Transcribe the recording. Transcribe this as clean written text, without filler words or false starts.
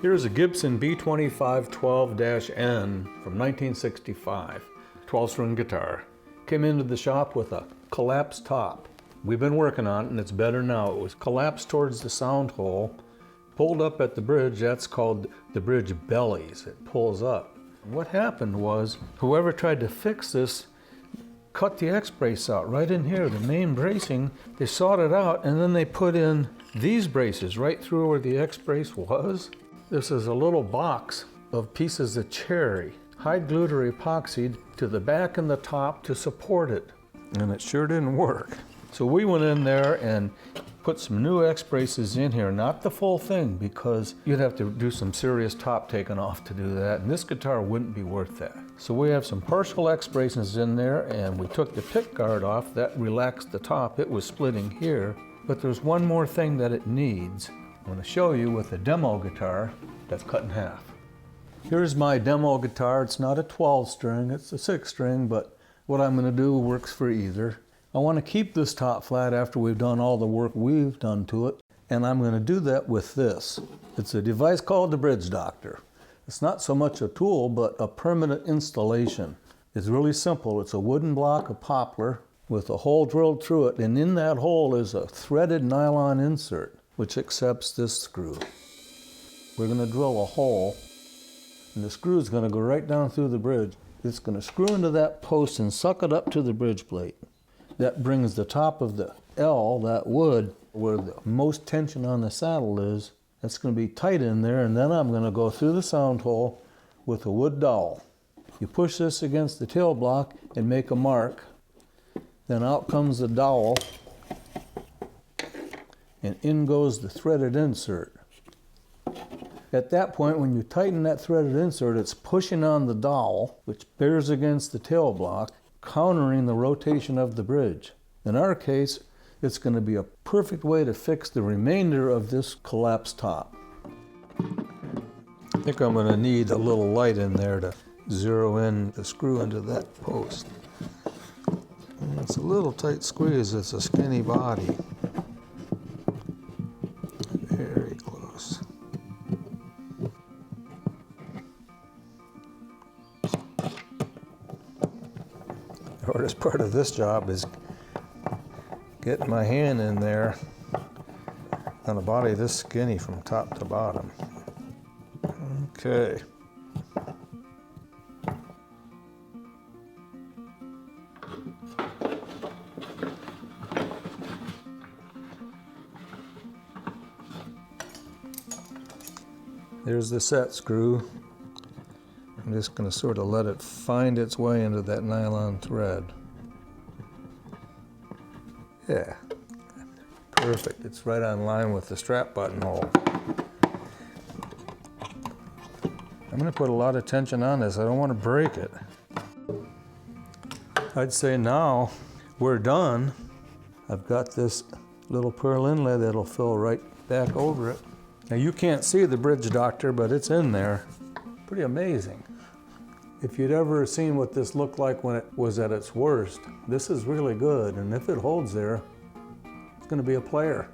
Here's a Gibson B2512-N from 1965, 12-string guitar. Came into the shop with a collapsed top. We've been working on it and it's better now. It was collapsed towards the sound hole, pulled up at the bridge. That's called the bridge bellies. It pulls up. What happened was, whoever tried to fix this cut the X-brace out right in here, the main bracing. They sawed it out and then they put in these braces right through where the X-brace was. This is a little box of pieces of cherry, hide glued or epoxied to the back and the top to support it. And it sure didn't work. So we went in there and put some new X-braces in here, not the full thing, because you'd have to do some serious top taking off to do that, and this guitar wouldn't be worth that. So we have some partial X-braces in there, and we took the pick guard off. That relaxed the top. It was splitting here, but there's one more thing that it needs. I'm going to show you with a demo guitar that's cut in half. Here's my demo guitar. It's not a 12-string, it's a 6-string, but what I'm going to do works for either. I want to keep this top flat after we've done all the work we've done to it, and I'm going to do that with this. It's a device called the Bridge Doctor. It's not so much a tool, but a permanent installation. It's really simple. It's a wooden block of poplar with a hole drilled through it, and in that hole is a threaded nylon insert, which accepts this screw. We're going to drill a hole, and the screw is going to go right down through the bridge. It's going to screw into that post and suck it up to the bridge plate. That brings the top of the L, that wood, where the most tension on the saddle is. That's going to be tight in there, and then I'm going to go through the sound hole with a wood dowel. You push this against the tail block and make a mark. Then out comes the dowel, and in goes the threaded insert. At that point, when you tighten that threaded insert, it's pushing on the dowel, which bears against the tail block, countering the rotation of the bridge. In our case, it's going to be a perfect way to fix the remainder of this collapsed top. I think I'm going to need a little light in there to zero in the screw into that post. And it's a little tight squeeze. It's a skinny body. Very close. The hardest part of this job is getting my hand in there on a body this skinny from top to bottom. Okay. There's the set screw. I'm just going to sort of let it find its way into that nylon thread. Yeah, perfect. It's right on line with the strap buttonhole. I'm going to put a lot of tension on this. I don't want to break it. I'd say now we're done. I've got this little pearl inlay that'll fill right back over it. Now you can't see the Bridge Doctor, but it's in there. Pretty amazing. If you'd ever seen what this looked like when it was at its worst, this is really good, and if it holds there, it's going to be a player.